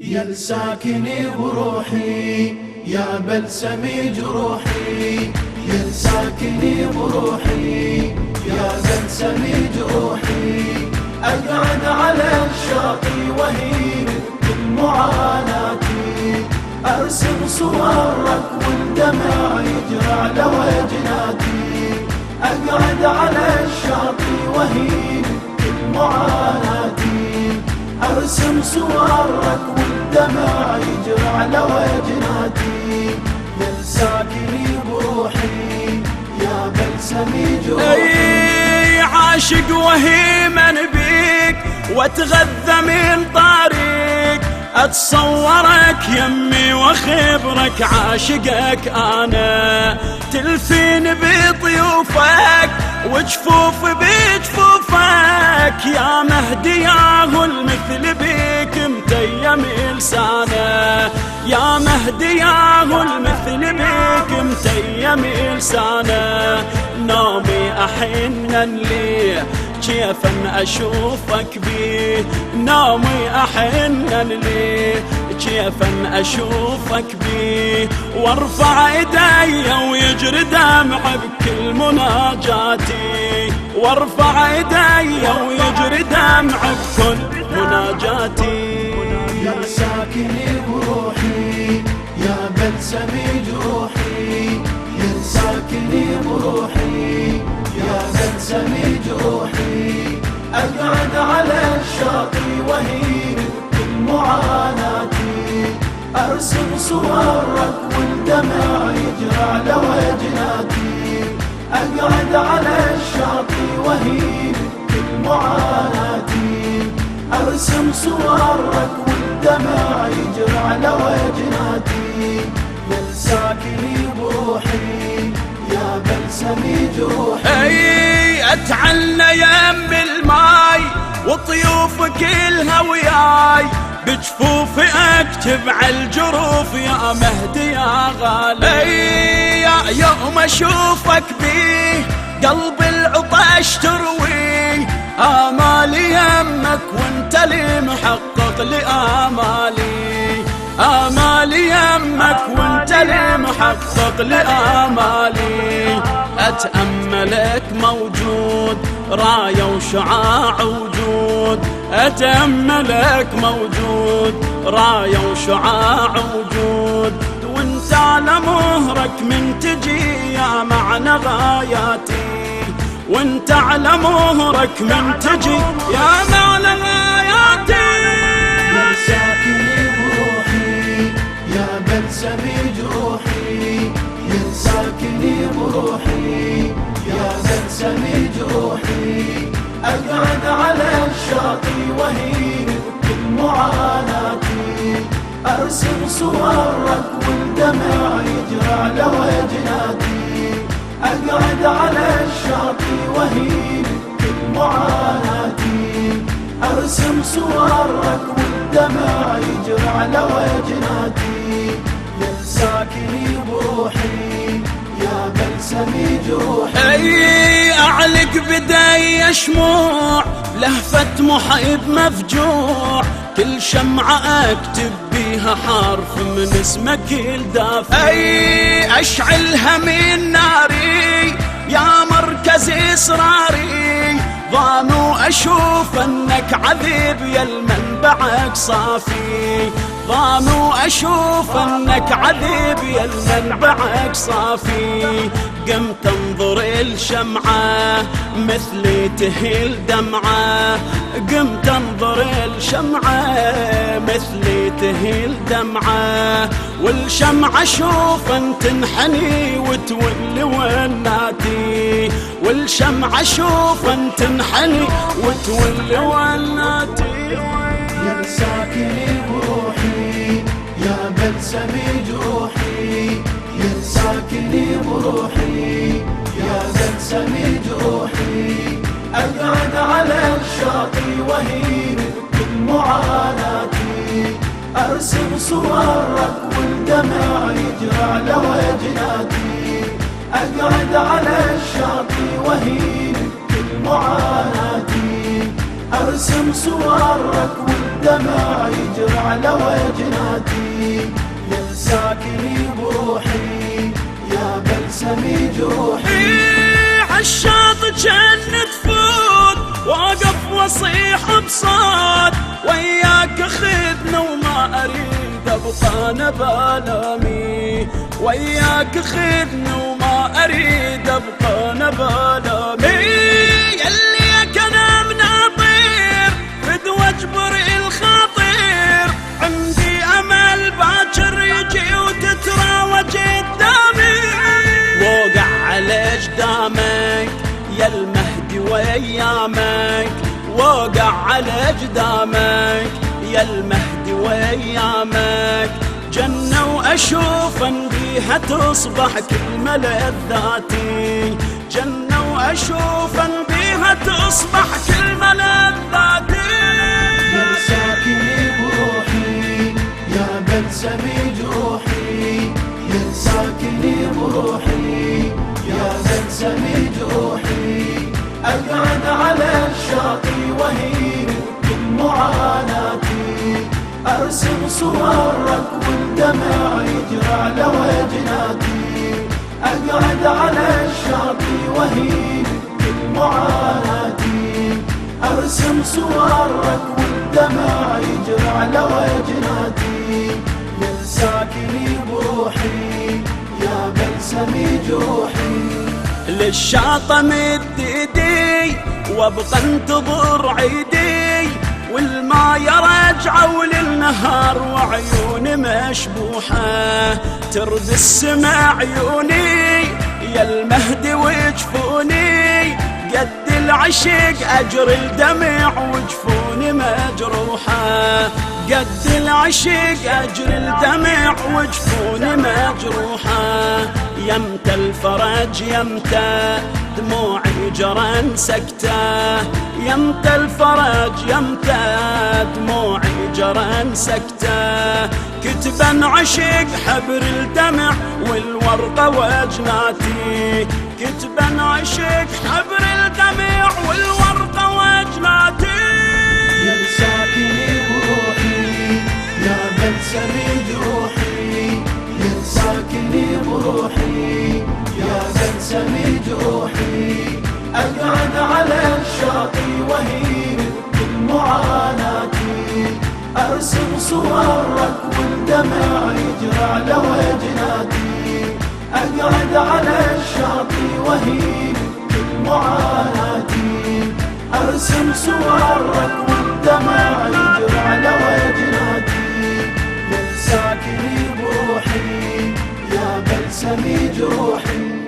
يا الساكني بروحي يا بلسمي جروحي، يا الساكني بروحي يا بلسمي جروحي، أقعد على الشاطئ وهين كل معاناتي، أرسم صورك والدمع يجرى على وجناتي، أقعد على الشاطئ وهين كل معاناتي، أرسم صورك والدمع يجرى على وجناتي، يا الساكني بروحي يا بلسمي جروحي. عاشق وهيمن بيك واتغذى من طريق، اتصورك يمي وخبرك عاشقك انا، تلفين بطيوفك وجفوف بجفوفك، يا مهدي يا المثل بيك متيم لسانه، يا مهدي يا المثل بيك متيم لسانه، نومي احنن ليه كيفاً أشوفك بيه، نومي أحنن ليه كيفاً أشوفك بيه، وارفع ايدي ويجري دمع بكل مناجاتي، وارفع ايدي ويجري دمع بكل مناجاتي. يا ساكني بروحي يا بلسمي جروحي، يا ساكني بروحي يا بلسمي جروحي، أقعد على الشاطئ وهين كل معاناتي، أرسم صورك والدمع يجرى على وجناتي، أقعد على الشاطئ وهين كل معاناتي، أرسم صورك والدمع يجرى على وجناتي، يا الساكني بروحي يا بلسمي جروحي. اتعنى يم الماي وطيوف كلها وياي، بجفوفي اكتب عالجروف يا مهدي يا غالي، يا يوم اشوفك بيه قلب العطش تروي، آمالي يمك وانت لي محقق لآمالي، آمالي يمك وانت لي محقق لآمالي، أتأملك موجود راية وشعاع وجود، أتأملك موجود راية وشعاع وجود، وانت على مهرك من تجي يا معنى غاياتي، وانت على مهرك من تجي يا معنى غاياتي. يا ساكني بروحي يا بلسمي جروحي، يا ساكني بروحي يا بلسمي جروحي، أقعد على الشاطئ وهين كل معاناتي، أرسم صورك والدمع يجرى على وجناتي، أقعد على الشاطئ وهين كل معاناتي، أرسم صورك والدمع يجرى على وجناتي، يا الساكني بروحي يا بلسمي جروحي. أعلق بداي شموع لهفة محب مفجوع، كل شمعة أكتب بيها حرف من اسمك الدافع، أشعلها من ناري يا مركز إصراري، ظانو أشوف أنك عذيب يا المنبعك صافي، ظانو أشوف أنك عذيب يا المنبعك صافي، قمت انظر الشمعة مثلي تهيل دمعة، قمت انظر الشمعة مثلي تهيل دمعة، والشمعة شوف ان تنحني وتولي وناتي، والشمعة شوف ان تنحني وتولي وناتي. يا ساكني بروحي يا بلسمي جروحي، يا ساكني بروحي يا بلسمي جروحي، أقعد على الشاطئ وهين كل معاناتي، أرسم صورك والدمع يجرى على وجناتي، أقعد على الشاطئ وهين كل معاناتي، أرسم صورك والدمع يجري على وجناتي يا ساكني بروحي يا بلسمي جروحي. عالشاط جن تفوت واقف واصيح بصوت وياك خذنا وما اريد ابقى انا بالامي وياك خذنا وما اريد ابقى انا بالامي. يلي انا من اطير رد واجبر الخاطر عندي امل باكر يجي وتتراوج قدامي. وقع على جدامك يا المهدي وايامك وقع على جدامك يا المهدي وايامك. جنة واشوف ان بيها تصبح كل ملذاتي جنة واشوف ان بيها تصبح كل ملذاتي. يا ساكني بروحي يا بلسمي جروحي يا ساكني بروحي يا بلسمي جروحي. اقعد على الشاطئ وهين كل معاناتي ارسم صورك والدمع يجري على وجناتي. اقعد على الشاطئ وهين كل معاناتي ارسم صورك والدمع يجري على وجناتي يا ساكني بروحي يا بلسمي جروحي. للشاطئ مد ايدي وابقى انتظر عيدي والما يرجع وللنهار وعيوني مشبوحة ترد السما عيوني يا المهدي وجفوني قد العشق اجري الدمع وجفوني مجروحة قد العشق اجري الدمع وجفوني مجروحة. يمتى الفرج يمتى دموعي جرن سكتة يمتى الفرج يمتى دموعي جرن سكتة. كتبا عشق حبر الدمع والورقة وجناتي كتبا عشق حبر الدمع والورقة وجناتي. يا ساكني بروحي يا بلسمي جروحي يا ساكني بروحي يا بلسمي جروحي. اقعد على الشاطئ وهين كل معاناتي ارسم صورك والدمع يجري على وجناتي. اقعد على الشاطئ وهين كل معاناتي ارسم صورك والدمع يجري على وجناتي يا ساكني بروحي يا بلسمي جروحي.